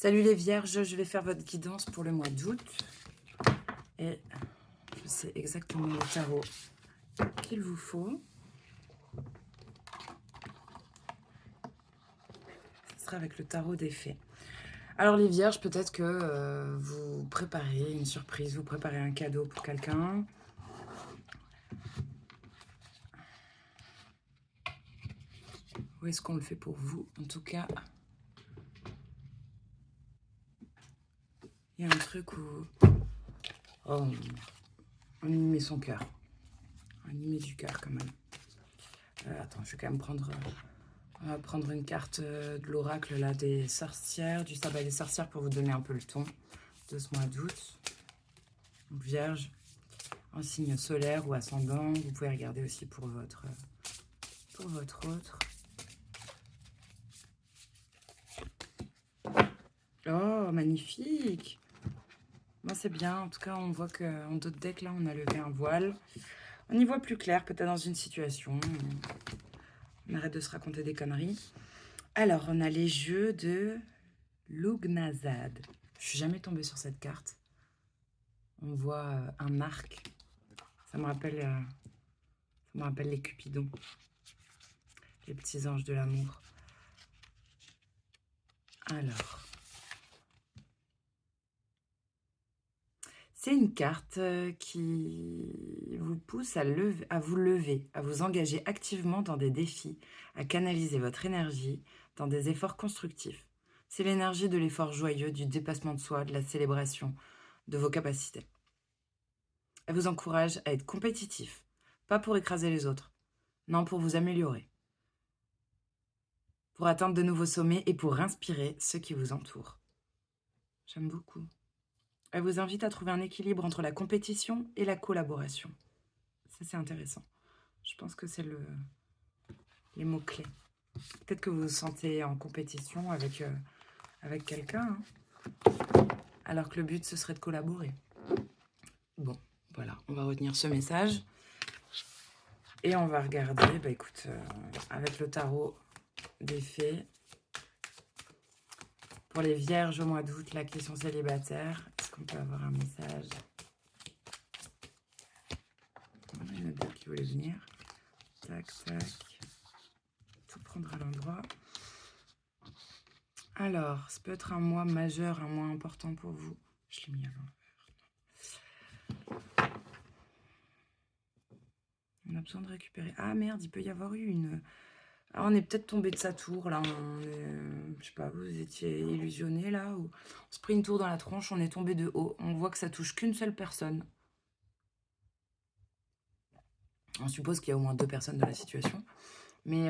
Salut les vierges, je vais faire votre guidance pour le mois d'août. Et je sais exactement le tarot qu'il vous faut. Ce sera avec le tarot des fées. Alors les vierges, peut-être que vous préparez une surprise, vous préparez un cadeau pour quelqu'un. Ou est-ce qu'on le fait pour vous? En tout cas, il y a un truc où on y met son cœur. On y met du cœur quand même. Attends, je vais quand même prendre... on va prendre une carte de l'oracle là des sorcières, du sabbat des sorcières pour vous donner un peu le ton de ce mois d'août. Donc vierge, en signe solaire ou ascendant. Vous pouvez regarder aussi pour votre autre. Oh, magnifique! Bon, c'est bien. En tout cas, on voit qu'en d'autres decks, là, on a levé un voile. On y voit plus clair, peut-être dans une situation. On arrête de se raconter des conneries. Alors, on a les jeux de Lugnazad. Je suis jamais tombée sur cette carte. On voit un arc. Ça me rappelle les Cupidons. Les petits anges de l'amour. Alors, c'est une carte qui vous pousse à vous lever, à vous engager activement dans des défis, à canaliser votre énergie dans des efforts constructifs. C'est l'énergie de l'effort joyeux, du dépassement de soi, de la célébration de vos capacités. Elle vous encourage à être compétitif, pas pour écraser les autres, non, pour vous améliorer, pour atteindre de nouveaux sommets et pour inspirer ceux qui vous entourent. J'aime beaucoup. Elle vous invite à trouver un équilibre entre la compétition et la collaboration. Ça, c'est intéressant. Je pense que c'est les mots-clés. Peut-être que vous vous sentez en compétition avec quelqu'un, alors que le but, ce serait de collaborer. Bon, voilà, on va retenir ce message. Et on va regarder, bah écoute, avec le tarot des fées, pour les vierges au mois d'août, là, qui sont célibataires, est-ce qu'on peut avoir un message? Voilà, il y en a deux qui voulaient venir. Tac, tac. Tout prendre à l'endroit. Alors, ça peut être un mois majeur, un mois important pour vous. Je l'ai mis à l'envers. On a besoin de récupérer. Ah merde, il peut y avoir eu une... Ah, on est peut-être tombé de sa tour, là. Je sais pas, vous étiez illusionné, là. Ou... On se prit une tour dans la tronche, on est tombé de haut. On voit que ça touche qu'une seule personne. On suppose qu'il y a au moins 2 personnes dans la situation. Mais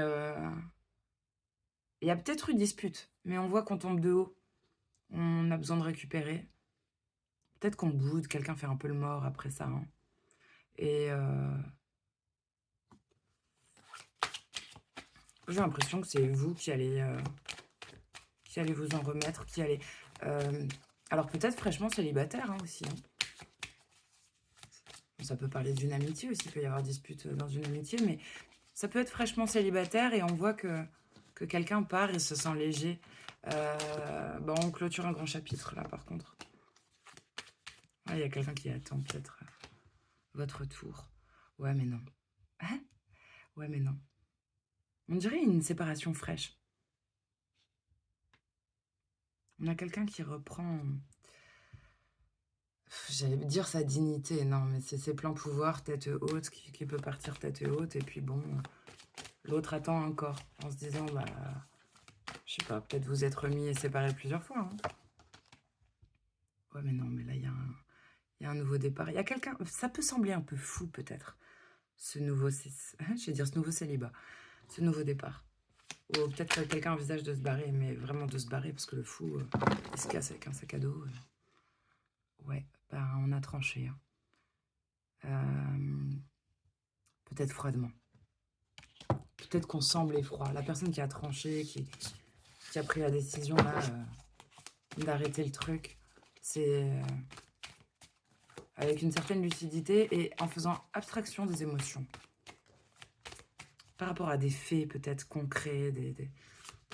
il y a peut-être eu dispute. Mais on voit qu'on tombe de haut. On a besoin de récupérer. Peut-être qu'on boude, quelqu'un fait un peu le mort après ça. Hein. Et j'ai l'impression que c'est vous qui allez vous en remettre, qui allez... alors peut-être fraîchement célibataire hein, aussi. Hein. Ça peut parler d'une amitié aussi, il peut y avoir dispute dans une amitié, mais ça peut être fraîchement célibataire et on voit que quelqu'un part et se sent léger. Bon, on clôture un grand chapitre là par contre. Il y a quelqu'un qui attend peut-être votre tour. Ouais, mais non. Hein? Ouais, mais non. On dirait une séparation fraîche. On a quelqu'un qui reprend... J'allais dire sa dignité, non, mais c'est ses plans pouvoir, tête haute, qui peut partir tête haute, et puis bon, l'autre attend encore, en se disant, bah, je sais pas, peut-être vous êtes remis et séparés plusieurs fois. Hein. Ouais, mais non, mais là, il y a un nouveau départ. Il y a quelqu'un, ça peut sembler un peu fou, peut-être, ce nouveau, je vais dire ce nouveau célibat, ce nouveau départ. Ou peut-être que quelqu'un envisage de se barrer, mais vraiment de se barrer, parce que le fou, il se casse avec un sac à dos. Ouais, bah, on a tranché. Hein. Peut-être froidement. Peut-être qu'on semble effroi. La personne qui a tranché, qui a pris la décision là d'arrêter le truc, c'est avec une certaine lucidité et en faisant abstraction des émotions. Par rapport à des faits peut-être concrets, des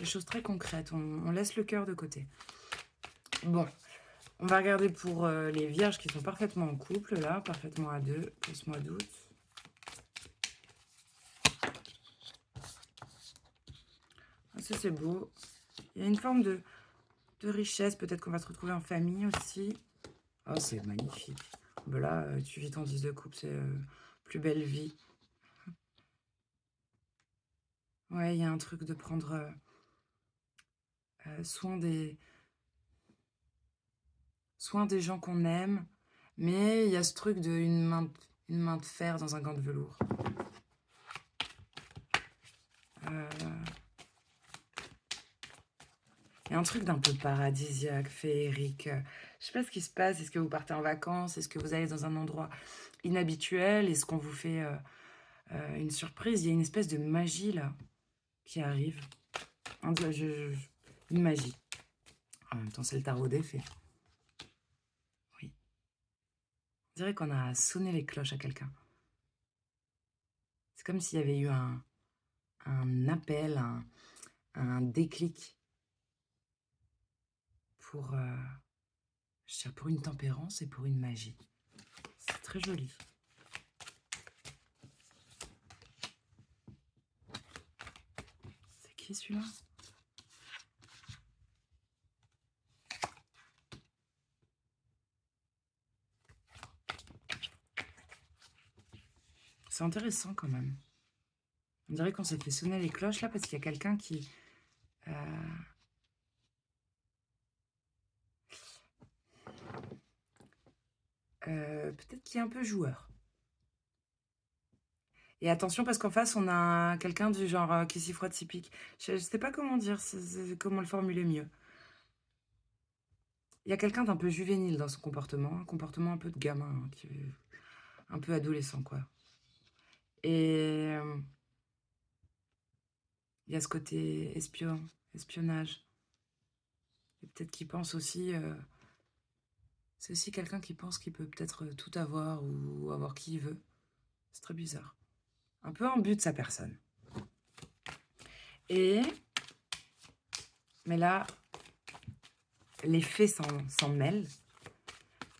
choses très concrètes. On laisse le cœur de côté. Bon, on va regarder pour les vierges qui sont parfaitement en couple, là, parfaitement à deux pour ce mois d'août. Ah, ça, c'est beau. Il y a une forme de richesse. Peut-être qu'on va se retrouver en famille aussi. Oh, c'est magnifique. Ben là, tu vis ton 10 de coupe, c'est plus belle vie. Ouais, il y a un truc de prendre soin des gens qu'on aime. Mais il y a ce truc de une main de fer dans un gant de velours. Il y a un truc d'un peu paradisiaque, féerique. Je sais pas ce qui se passe. Est-ce que vous partez en vacances? Est-ce que vous allez dans un endroit inhabituel? Est-ce qu'on vous fait une surprise? Il y a une espèce de magie là qui arrive. Une magie. En même temps, c'est le tarot des fées. Oui. On dirait qu'on a sonné les cloches à quelqu'un. C'est comme s'il y avait eu un appel, un déclic pour, je dirais pour une tempérance et pour une magie. C'est très joli. C'est qui celui-là? C'est intéressant quand même. On dirait qu'on s'est fait sonner les cloches là parce qu'il y a quelqu'un qui... peut-être qui est un peu joueur. Et attention parce qu'en face, on a quelqu'un du genre qui s'y frotte, s'y pique. Je sais pas comment dire, comment le formuler mieux. Il y a quelqu'un d'un peu juvénile dans son comportement, un comportement un peu de gamin, hein, un peu adolescent, quoi. Et il y a ce côté espionnage. Et peut-être qu'il pense aussi... c'est aussi quelqu'un qui pense qu'il peut peut-être tout avoir ou avoir qui il veut. C'est très bizarre. Un peu en but de sa personne. Mais là, les faits s'en mêlent.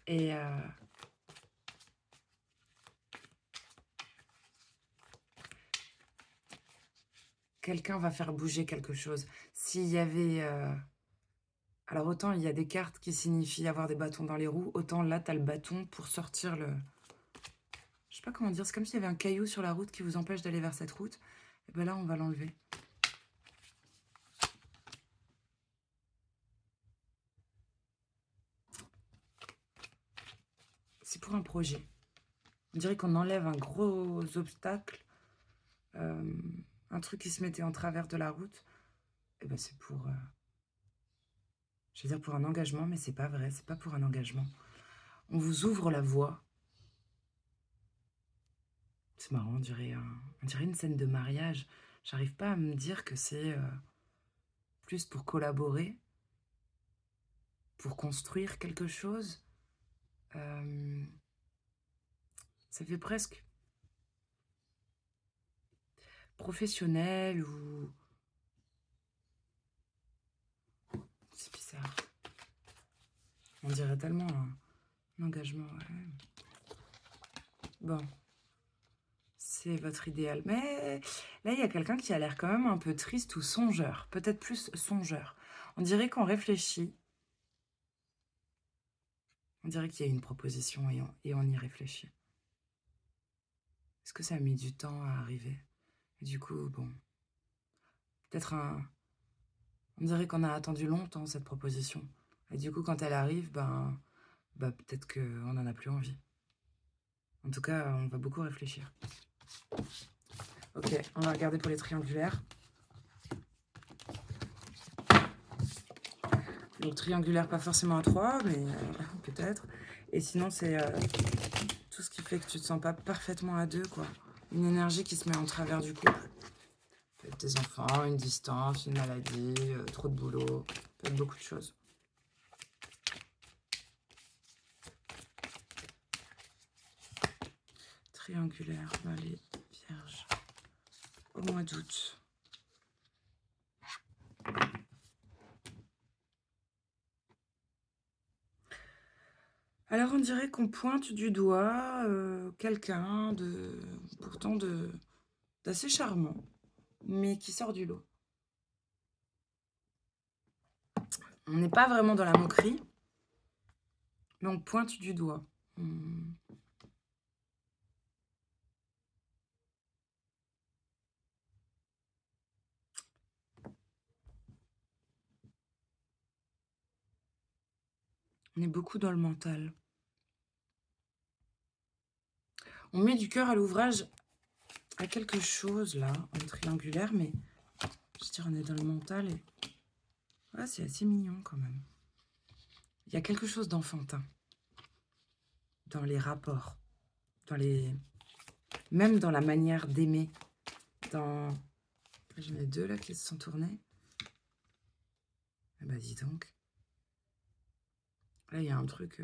Et quelqu'un va faire bouger quelque chose. S'il y avait... alors autant il y a des cartes qui signifient avoir des bâtons dans les roues, autant là, tu as le bâton pour sortir le... Je sais pas comment dire, c'est comme s'il y avait un caillou sur la route qui vous empêche d'aller vers cette route. Et bien là, on va l'enlever. C'est pour un projet. On dirait qu'on enlève un gros obstacle, un truc qui se mettait en travers de la route. Et ben c'est pour... je vais dire pour un engagement, mais c'est pas vrai, c'est pas pour un engagement. On vous ouvre la voie. C'est marrant, on dirait une scène de mariage. J'arrive pas à me dire que c'est plus pour collaborer, pour construire quelque chose. Ça fait presque professionnel ou... C'est bizarre. On dirait tellement un engagement. Ouais. Bon, c'est votre idéal. Mais là, il y a quelqu'un qui a l'air quand même un peu triste ou songeur. Peut-être plus songeur. On dirait qu'on réfléchit. On dirait qu'il y a une proposition et on y réfléchit. Est-ce que ça a mis du temps à arriver? Et du coup, bon, peut-être on dirait qu'on a attendu longtemps cette proposition. Et du coup, quand elle arrive, peut-être qu'on n'en a plus envie. En tout cas, on va beaucoup réfléchir. Ok, on va regarder pour les triangulaires. Donc triangulaire, pas forcément à 3, mais peut-être. Et sinon, c'est tout ce qui fait que tu te sens pas parfaitement à 2, quoi. Une énergie qui se met en travers du couple. Peut-être des enfants, une distance, une maladie, trop de boulot, peut-être beaucoup de choses. Triangulaire, les vierges, au mois d'août. Alors on dirait qu'on pointe du doigt, quelqu'un de pourtant d'assez charmant, mais qui sort du lot. On n'est pas vraiment dans la moquerie, mais on pointe du doigt. Mmh. On est beaucoup dans le mental. On met du cœur à l'ouvrage à quelque chose là, en triangulaire, mais je dirais on est dans le mental et ah, c'est assez mignon quand même. Il y a quelque chose d'enfantin dans les rapports, dans les même dans la manière d'aimer, dans j'en ai 2 là qui se sont tournés. Ah bah, dis donc. Là, il y a un truc,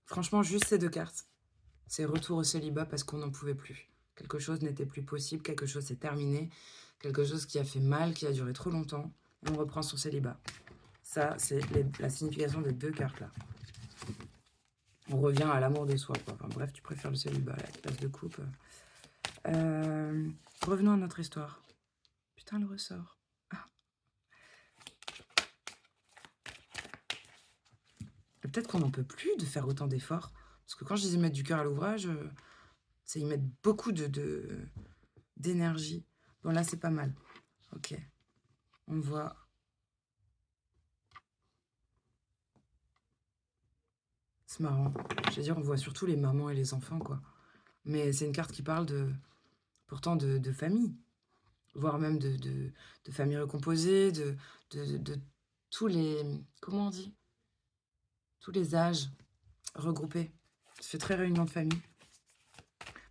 franchement, juste ces 2 cartes. C'est retour au célibat parce qu'on n'en pouvait plus. Quelque chose n'était plus possible, quelque chose s'est terminé, quelque chose qui a fait mal, qui a duré trop longtemps, et on reprend son célibat. Ça, c'est la signification des 2 cartes là. On revient à l'amour de soi, quoi. Enfin bref, tu préfères le célibat à la classe de coupe. Revenons à notre histoire. Putain, le ressort. Ah. Et peut-être qu'on n'en peut plus de faire autant d'efforts. Parce que quand je disais mettre du cœur à l'ouvrage, c'est y mettre beaucoup d'énergie. Bon, là, c'est pas mal. Ok. On voit. C'est marrant. Je veux dire, on voit surtout les mamans et les enfants, quoi. Mais c'est une carte qui parle pourtant de famille, voire même de famille recomposée, de tous les, comment on dit, tous les âges regroupés. Ça fait très réunion de famille.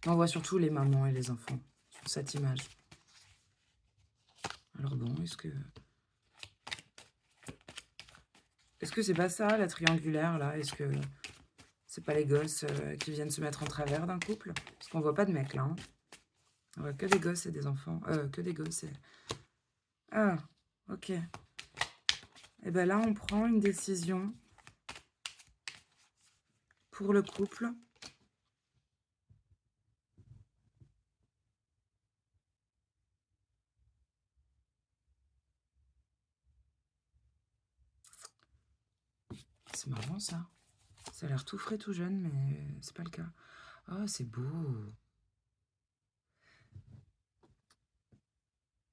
Mais on voit surtout les mamans et les enfants sur cette image. Alors bon, est-ce que c'est pas ça, la triangulaire, là? Est-ce que c'est pas les gosses qui viennent se mettre en travers d'un couple? Parce qu'on voit pas de mecs, là. Hein. On voit que des gosses et des enfants. Que des gosses et... Ah, ok. Et bien là, on prend une décision pour le couple. C'est marrant, ça. Ça a l'air tout frais, tout jeune, mais c'est pas le cas. Oh, c'est beau.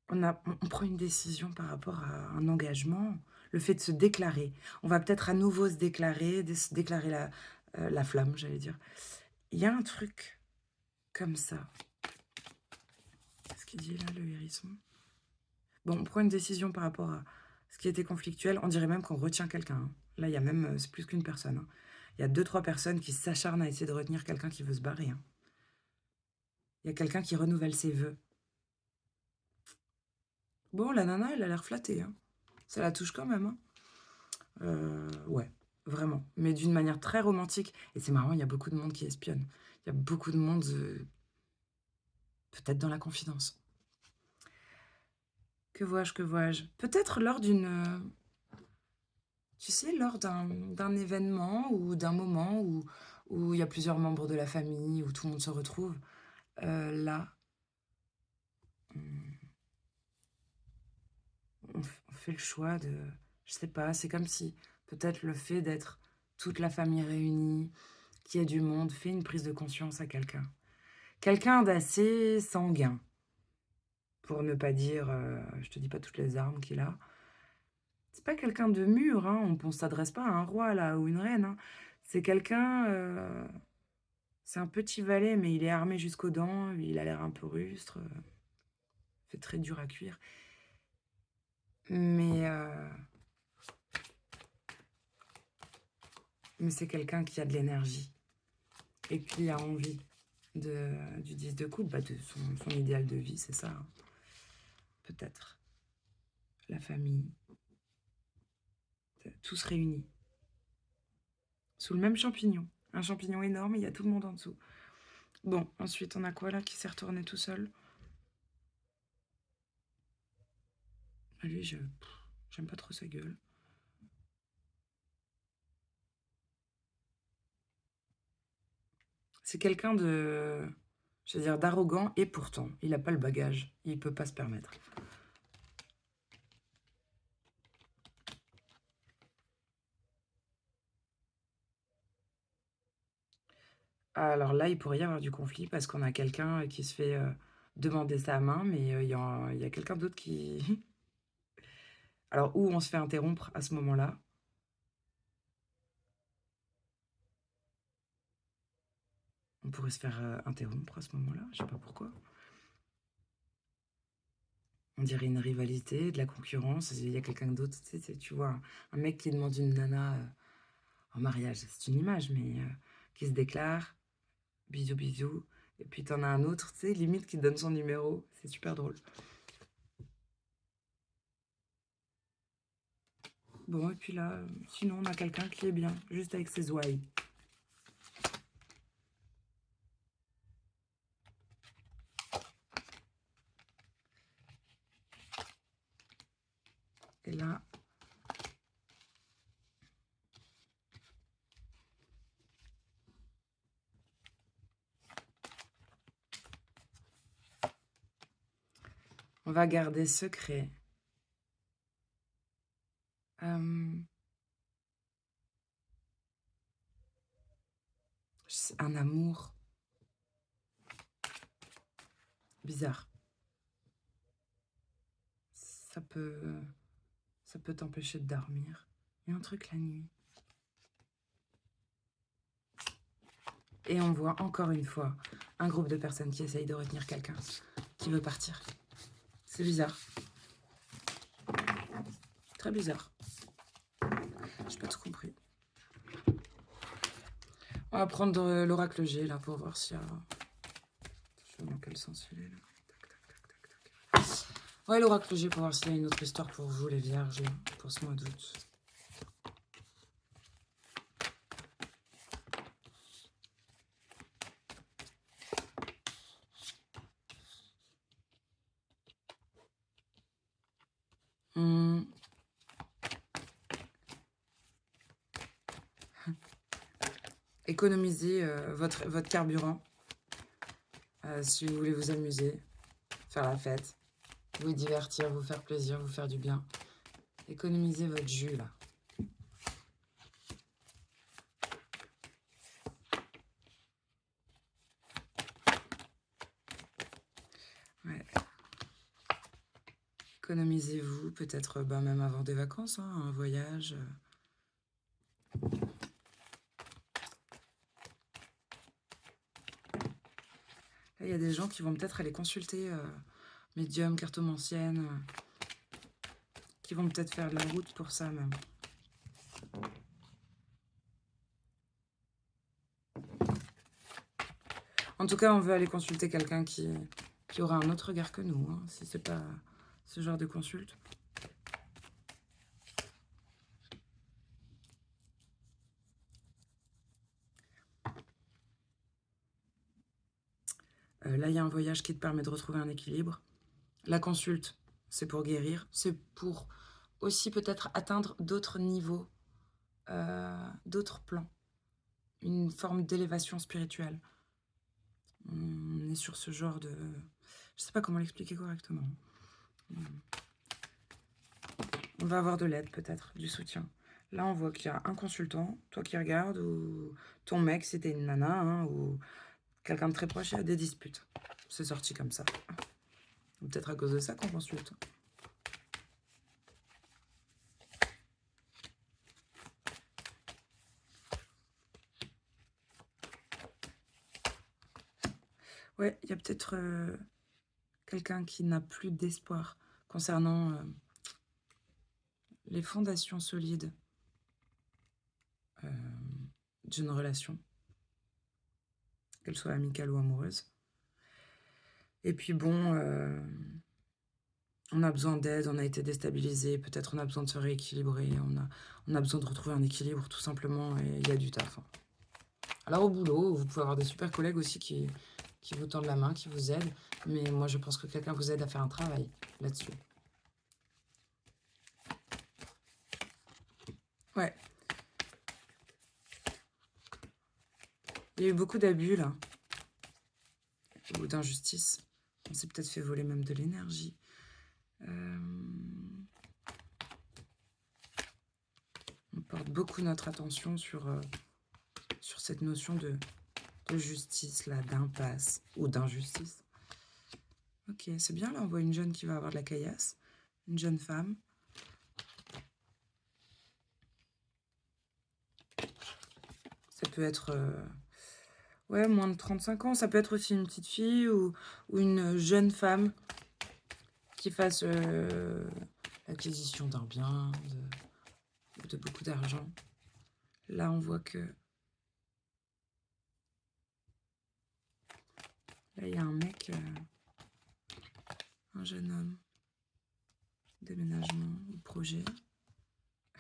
On prend une décision par rapport à un engagement, le fait de se déclarer. On va peut-être à nouveau se déclarer, déclarer la flamme, j'allais dire. Il y a un truc comme ça. Qu'est-ce qu'il dit là, le hérisson? Bon, on prend une décision par rapport à ce qui était conflictuel. On dirait même qu'on retient quelqu'un. Hein. Là, il y a même, c'est plus qu'une personne. Hein. Il y a 2-3 personnes qui s'acharnent à essayer de retenir quelqu'un qui veut se barrer. Hein. Il y a quelqu'un qui renouvelle ses vœux. Bon, la nana, elle a l'air flattée. Hein. Ça la touche quand même. Hein. Ouais, vraiment. Mais d'une manière très romantique. Et c'est marrant, il y a beaucoup de monde qui espionne. Il y a beaucoup de monde, peut-être dans la confidence. Que vois-je, que vois-je? Peut-être lors d'une... tu sais, lors d'un événement ou d'un moment où il y a plusieurs membres de la famille, où tout le monde se retrouve, là, on fait le choix de... Je sais pas, c'est comme si peut-être le fait d'être toute la famille réunie, qu'il y ait du monde, fait une prise de conscience à quelqu'un. Quelqu'un d'assez sanguin, pour ne pas dire, je te dis pas toutes les armes qu'il a. C'est pas quelqu'un de mûr, hein, on s'adresse pas à un roi là ou une reine. Hein. C'est quelqu'un... c'est un petit valet, mais il est armé jusqu'aux dents, il a l'air un peu rustre, fait très dur à cuire. Mais c'est quelqu'un qui a de l'énergie et qui a envie du 10 de coupe, de son idéal de vie, c'est ça. Hein. Peut-être. La famille. Tous réunis. Sous le même champignon. Un champignon énorme, et il y a tout le monde en dessous. Bon, ensuite, on a quoi là qui s'est retourné tout seul? Lui, J'aime pas trop sa gueule. C'est quelqu'un de, je veux dire, d'arrogant et pourtant, il n'a pas le bagage. Il peut pas se permettre. Alors là, il pourrait y avoir du conflit parce qu'on a quelqu'un qui se fait demander sa main, mais il y a quelqu'un d'autre qui... Alors, où on se fait interrompre à ce moment-là. On pourrait se faire interrompre à ce moment-là, je sais pas pourquoi. On dirait une rivalité, de la concurrence. Il y a quelqu'un d'autre, tu vois, un mec qui demande une nana en mariage. C'est une image, mais qui se déclare, bisous, bisous. Et puis t'en as un autre, tu sais, limite qui donne son numéro. C'est super drôle. Bon, et puis là, sinon, on a quelqu'un qui est bien, juste avec ses ouailles. Et là, on va garder secret. Un amour bizarre. Ça peut t'empêcher de dormir. Il y a un truc la nuit. Et on voit encore une fois un groupe de personnes qui essayent de retenir quelqu'un qui veut partir. C'est bizarre. Très bizarre. J'ai pas tout compris. On va prendre l'oracle G là pour voir s'il y a... Je sais pas dans quel sens il est là. Tac, tac, tac, tac, tac. Ouais, l'oracle G pour voir s'il y a une autre histoire pour vous les vierges pour ce mois d'août. Économisez votre carburant si vous voulez vous amuser, faire la fête, vous divertir, vous faire plaisir, vous faire du bien. Économisez votre jus là. Ouais. Économisez-vous, peut-être même avant des vacances, hein, un voyage. Là, il y a des gens qui vont peut-être aller consulter médium, cartomancienne, qui vont peut-être faire de la route pour ça même. En tout cas, on veut aller consulter quelqu'un qui aura un autre regard que nous, hein, si c'est pas ce genre de consulte. Là, il y a un voyage qui te permet de retrouver un équilibre. La consulte, c'est pour guérir. C'est pour aussi peut-être atteindre d'autres niveaux, d'autres plans. Une forme d'élévation spirituelle. On est sur ce genre de... Je sais pas comment l'expliquer correctement. On va avoir de l'aide peut-être, du soutien. Là, on voit qu'il y a un consultant, toi qui regardes, ou ton mec, c'était une nana, hein, ou quelqu'un de très proche, il y a des disputes. C'est sorti comme ça. Peut-être à cause de ça qu'on consulte. Ouais, il y a peut-être quelqu'un qui n'a plus d'espoir concernant les fondations solides d'une relation, qu'elle soit amicale ou amoureuse. Et puis bon, on a besoin d'aide, on a été déstabilisé, peut-être on a besoin de se rééquilibrer, on a besoin de retrouver un équilibre tout simplement, et il y a du taf. Hein. Alors au boulot, vous pouvez avoir des super collègues aussi qui vous tendent la main, qui vous aident, mais moi je pense que quelqu'un vous aide à faire un travail là-dessus. Ouais. Il y a eu beaucoup d'abus, là. Ou d'injustice. On s'est peut-être fait voler même de l'énergie. On porte beaucoup notre attention sur cette notion de justice, là, d'impasse ou d'injustice. Ok, c'est bien, là, on voit une jeune qui va avoir de la caillasse. Une jeune femme. Ça peut être... ouais, moins de 35 ans. Ça peut être aussi une petite fille ou une jeune femme qui fasse l'acquisition d'un bien, de beaucoup d'argent. Là, on voit que... Là, il y a un mec, un jeune homme. Déménagement ou projet.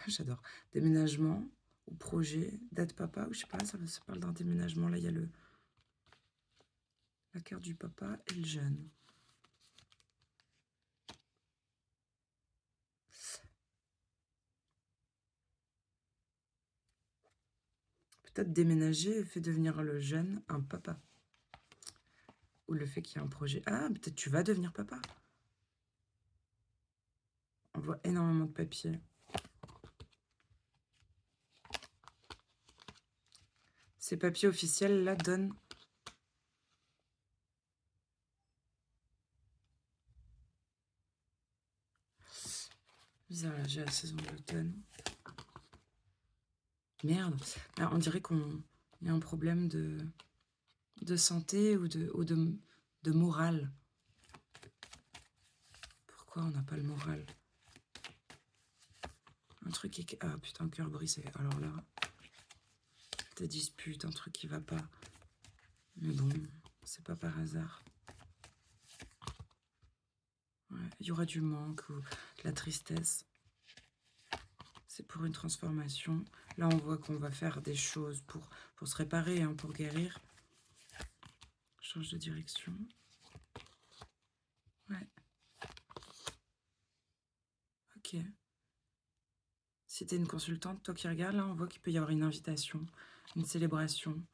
J'adore. Déménagement ou projet, d'être papa, ou je sais pas, ça parle d'un déménagement. Là, il y a la carte du papa et le jeune. Peut-être déménager fait devenir le jeune un papa. Ou le fait qu'il y ait un projet. Ah, peut-être tu vas devenir papa. On voit énormément de papiers. Ces papiers officiels, là, donnent... Bizarre, là, j'ai la saison de l'automne. Merde. Là, on dirait qu'il y a un problème de santé ou de morale. Pourquoi on n'a pas le moral? Un truc qui... Ah putain, cœur brisé. Alors là, des disputes, un truc qui va pas. Mais bon, c'est pas par hasard. Ouais, il y aura du manque ou de la tristesse. C'est pour une transformation. Là, on voit qu'on va faire des choses pour se réparer, hein, pour guérir. Change de direction. Ouais. Ok. Si t'es une consultante, toi qui regardes, là, on voit qu'il peut y avoir une invitation, une célébration.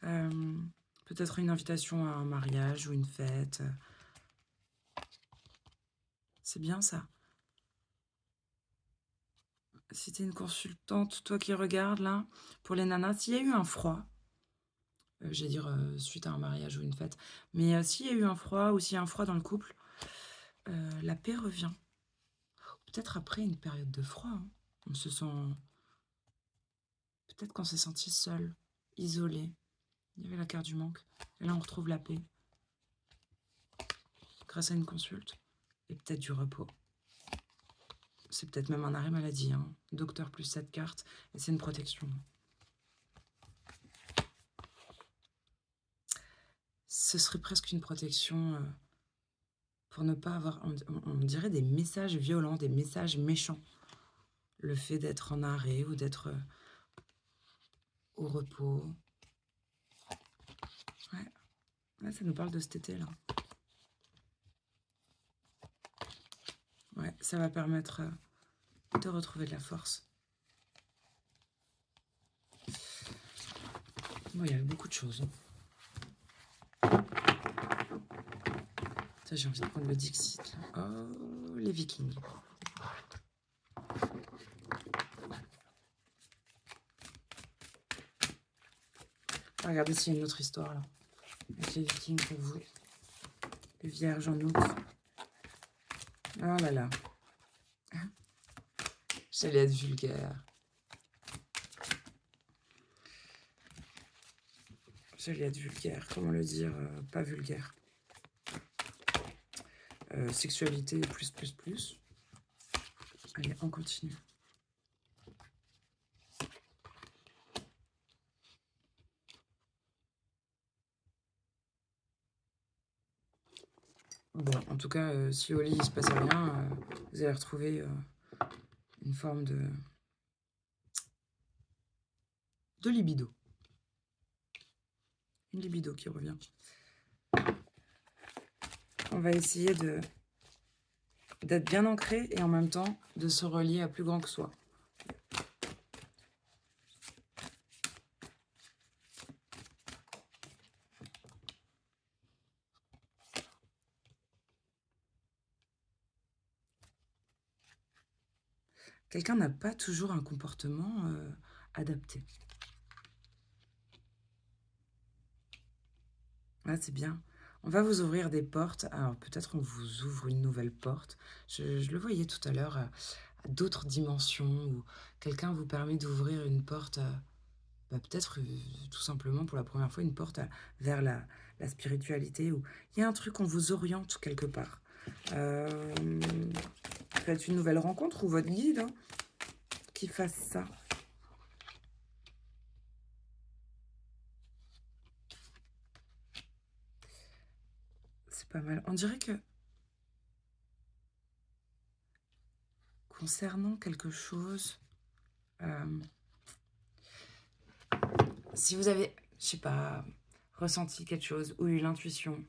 Peut-être une invitation à un mariage ou une fête. C'est bien ça. Si t'es une consultante, toi qui regardes, là, pour les nanas, s'il y a eu un froid, j'allais dire suite à un mariage ou une fête, mais s'il y a eu un froid ou s'il y a un froid dans le couple, la paix revient. Peut-être après une période de froid, hein. On se sent... Peut-être qu'on s'est senti seul, isolé. Il y avait la carte du manque. Et là, on retrouve la paix. Grâce à une consulte. Et peut-être du repos. C'est peut-être même un arrêt maladie, hein. Docteur plus 7 cartes. Et c'est une protection. Ce serait presque une protection pour ne pas avoir, on dirait, des messages violents, des messages méchants. Le fait d'être en arrêt ou d'être au repos. Ouais. Là, ça nous parle de cet été-là. Ouais, ça va permettre de retrouver de la force. Bon, il y a beaucoup de choses. J'ai envie de prendre le Dixit. Là. Oh, les Vikings. Regardez s'il y a une autre histoire là. Avec les Vikings pour vous. Les Vierges en août. Oh là là. J'allais être vulgaire. J'allais être vulgaire. Comment le dire pas vulgaire. Sexualité plus. Allez, on continue. Bon, en tout cas, si au lit il se passe rien, vous allez retrouver une forme de libido. Une libido qui revient. On va essayer d'être bien ancré et en même temps de se relier à plus grand que soi. quelqu'un n'a pas toujours un comportement adapté. Ah, c'est bien. On va vous ouvrir des portes. Alors, peut-être on vous ouvre une nouvelle porte. Je le voyais tout à l'heure à d'autres dimensions où quelqu'un vous permet d'ouvrir une porte, bah, peut-être tout simplement pour la première fois, une porte vers la spiritualité où il y a un truc, on vous oriente quelque part. Euh, Peut-être une nouvelle rencontre ou votre guide hein, qui fasse ça. C'est pas mal. On dirait que concernant quelque chose, si vous avez, je sais pas, ressenti quelque chose ou eu l'intuition,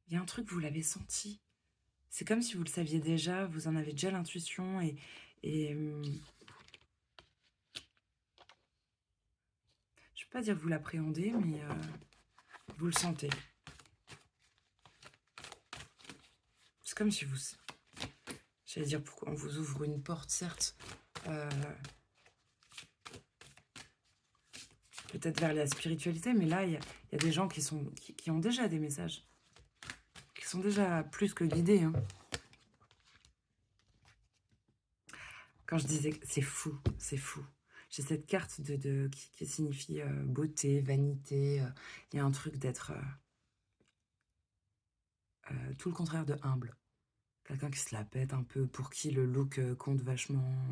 il y a un truc, vous l'avez senti. C'est comme si vous le saviez déjà, vous en avez déjà l'intuition et je ne peux pas dire que vous l'appréhendez, mais vous le sentez. C'est comme si vous... J'allais dire, pourquoi on vous ouvre une porte, certes, peut-être vers la spiritualité, mais là, il y a des gens qui ont déjà des messages, qui sont déjà plus que guidés. Hein. Quand je disais que c'est fou, c'est fou. J'ai cette carte qui signifie beauté, vanité. Il y a un truc d'être tout le contraire de humble. Quelqu'un qui se la pète un peu, pour qui le look compte vachement.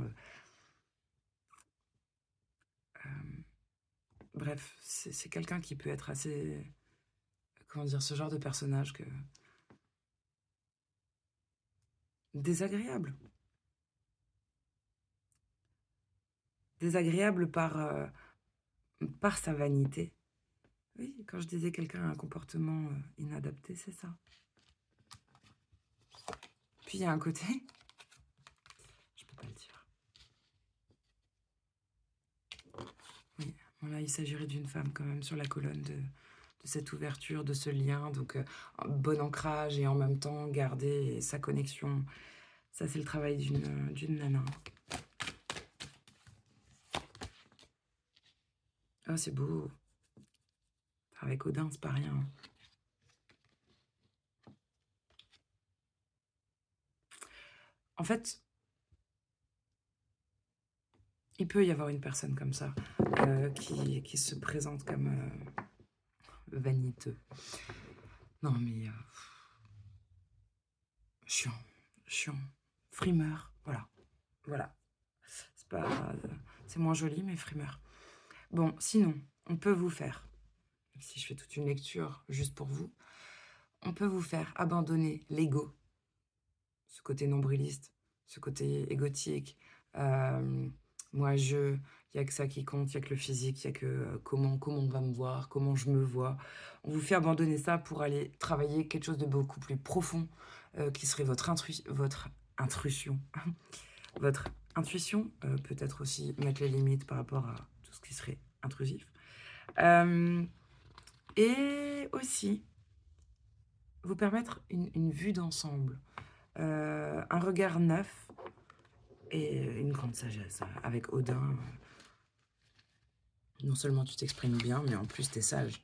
Bref, c'est quelqu'un qui peut être assez... Comment dire, ce genre de personnage que... Désagréable. Désagréable par sa vanité. Oui, quand je disais quelqu'un a un comportement inadapté, c'est ça. Puis il y a un côté... Je peux pas le dire. Oui, voilà, il s'agirait d'une femme quand même sur la colonne de cette ouverture, de ce lien. Donc, un bon ancrage et en même temps garder sa connexion. Ça, c'est le travail d'une nana. Oh, c'est beau. Avec Odin, c'est pas rien. En fait, il peut y avoir une personne comme ça qui se présente comme vaniteux. Non, mais chiant, frimeur, voilà. C'est pas, c'est moins joli, mais frimeur. Bon, sinon, on peut vous faire, si je fais toute une lecture juste pour vous, on peut vous faire abandonner l'ego, ce côté nombriliste, ce côté égotique. Moi, il n'y a que ça qui compte, il n'y a que le physique, il n'y a que comment on va me voir, comment je me vois. On vous fait abandonner ça pour aller travailler quelque chose de beaucoup plus profond, qui serait votre intrusion. Votre intuition, peut-être aussi mettre les limites par rapport à tout ce qui serait intrusif. Et aussi, vous permettre une vue d'ensemble, un regard neuf et une grande sagesse. Avec Odin, non seulement tu t'exprimes bien, mais en plus t'es sage.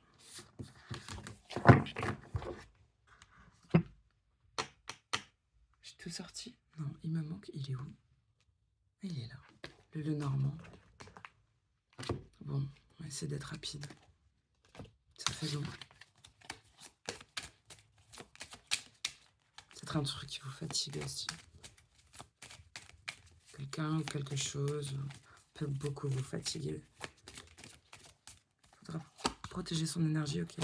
J'ai tout sorti? Non, il me manque, il est où? Il est là, le normand. Bon, on va essayer d'être rapide. Ça fait long. Peut-être un truc qui vous fatigue aussi. Quelqu'un ou quelque chose peut beaucoup vous fatiguer. Faudra protéger son énergie, ok.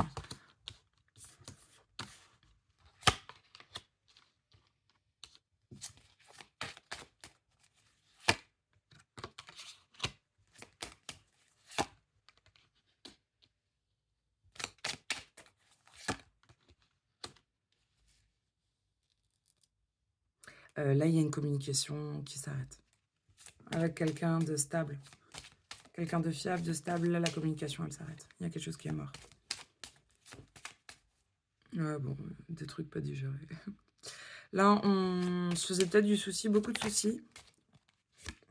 Là, il y a une communication qui s'arrête. Avec quelqu'un de stable. Quelqu'un de fiable, de stable, là, la communication, elle s'arrête. Il y a quelque chose qui est mort. Ouais, bon, des trucs pas digérés. Là, on se faisait peut-être du souci, beaucoup de soucis.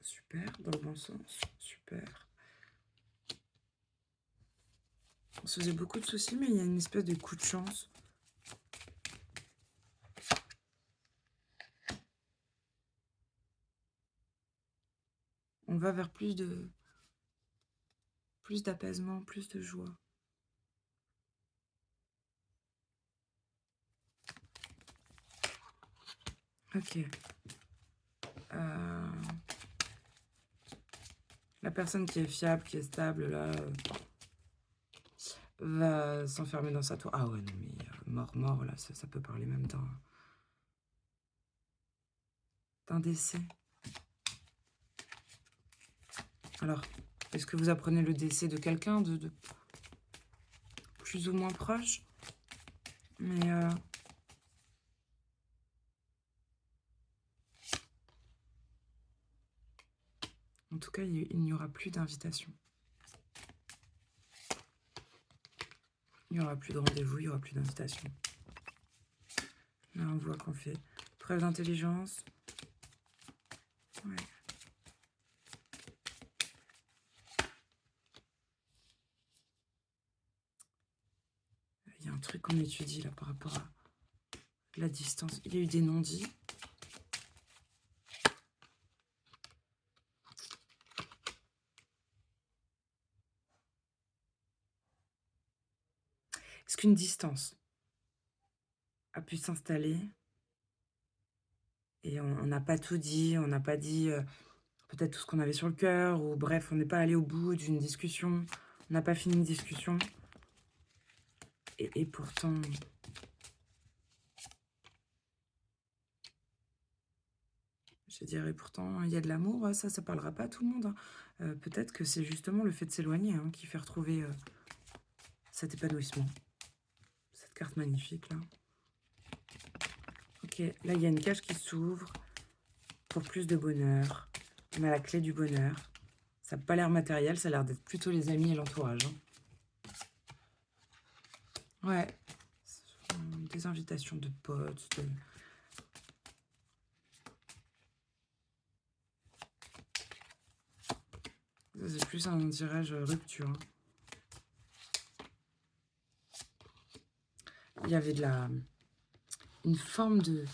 Super, dans le bon sens, super. On se faisait beaucoup de soucis, mais il y a une espèce de coup de chance. On va vers plus d'apaisement, plus de joie. Ok. La personne qui est fiable, qui est stable, là, va s'enfermer dans sa tour. Ah ouais, non, mais mort, là, ça peut parler même d'un décès. Alors, est-ce que vous apprenez le décès de quelqu'un de plus ou moins proche? Mais en tout cas, il n'y aura plus d'invitation. Il n'y aura plus de rendez-vous, il n'y aura plus d'invitation. Là, on voit qu'on fait preuve d'intelligence. Ouais. Il y a un truc qu'on étudie là par rapport à la distance. Il y a eu des non-dits. Est-ce qu'une distance a pu s'installer et on n'a pas tout dit, on n'a pas dit peut-être tout ce qu'on avait sur le cœur, ou bref, on n'est pas allé au bout d'une discussion, on n'a pas fini une discussion, et pourtant... Je dirais pourtant, il y a de l'amour, ça parlera pas à tout le monde, hein. Peut-être que c'est justement le fait de s'éloigner qui fait retrouver cet épanouissement. Cette carte magnifique, là. Ok, là, il y a une cage qui s'ouvre pour plus de bonheur. On a la clé du bonheur. Ça n'a pas l'air matériel, ça a l'air d'être plutôt les amis et l'entourage. Ouais. Des invitations de potes, Ça, c'est plus un tirage rupture. Il y avait une forme de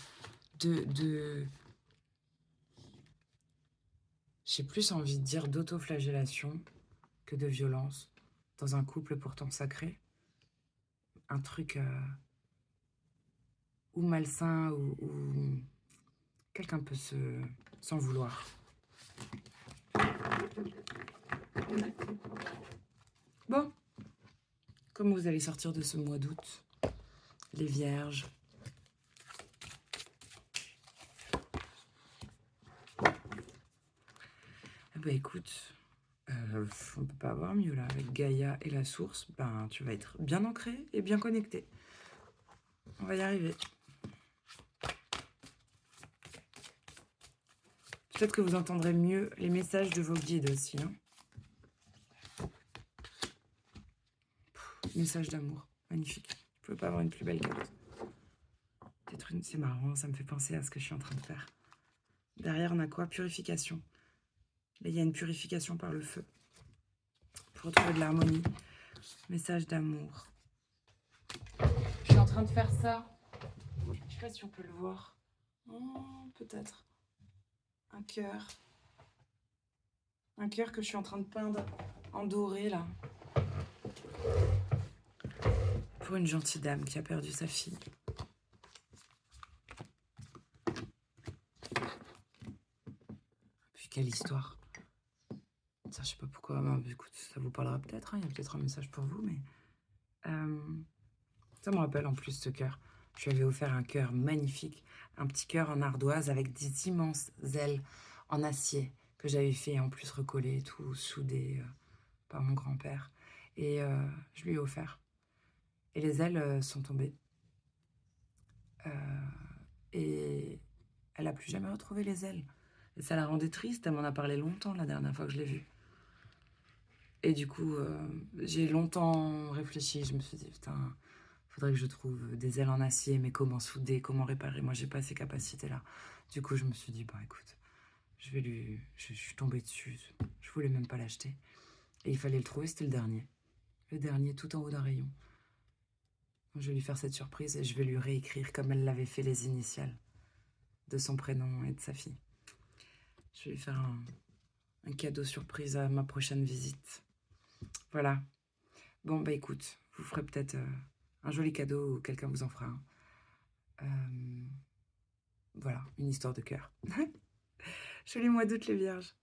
j'ai plus envie de dire d'autoflagellation que de violence dans un couple pourtant sacré. Un truc ou malsain ou quelqu'un peut s'en vouloir. Bon, comment vous allez sortir de ce mois d'août, les vierges? Bah écoute, on peut pas avoir mieux là, avec Gaïa et la source, ben tu vas être bien ancré et bien connecté. On va y arriver. Peut-être que vous entendrez mieux les messages de vos guides aussi. Message d'amour, magnifique. Je ne peux pas avoir une plus belle carte. C'est marrant, ça me fait penser à ce que je suis en train de faire. Derrière, on a quoi? Purification. Là, il y a une purification par le feu. Pour retrouver de l'harmonie. Message d'amour. Je suis en train de faire ça. Je ne sais pas si on peut le voir. Oh, peut-être. Un cœur. Un cœur que je suis en train de peindre en doré, là. Pour une gentille dame qui a perdu sa fille. Puis quelle histoire. Ça, je sais pas pourquoi. Écoute, ça vous parlera peut-être. Il y a peut-être un message pour vous, mais... ça me rappelle en plus ce cœur. Je lui avais offert un cœur magnifique. Un petit cœur en ardoise avec des immenses ailes en acier que j'avais fait en plus recoller, tout soudé par mon grand-père. Et je lui ai offert. Et les ailes sont tombées. Et elle n'a plus jamais retrouvé les ailes. Et ça la rendait triste. Elle m'en a parlé longtemps la dernière fois que je l'ai vue. Et du coup, j'ai longtemps réfléchi. Je me suis dit, putain, Faudrait que je trouve des ailes en acier, mais comment souder, comment réparer? Moi, j'ai pas ces capacités-là. Du coup, je me suis dit: «Bah, écoute, je suis tombée dessus, je voulais même pas l'acheter et il fallait le trouver, c'était le dernier. Le dernier tout en haut d'un rayon. Je vais lui faire cette surprise et je vais lui réécrire comme elle l'avait fait les initiales de son prénom et de sa fille. Je vais lui faire un cadeau surprise à ma prochaine visite. Voilà. Bon, bah écoute, vous ferez peut-être un joli cadeau ou quelqu'un vous en fera un. Voilà, une histoire de cœur. Joli mois d'août, les vierges.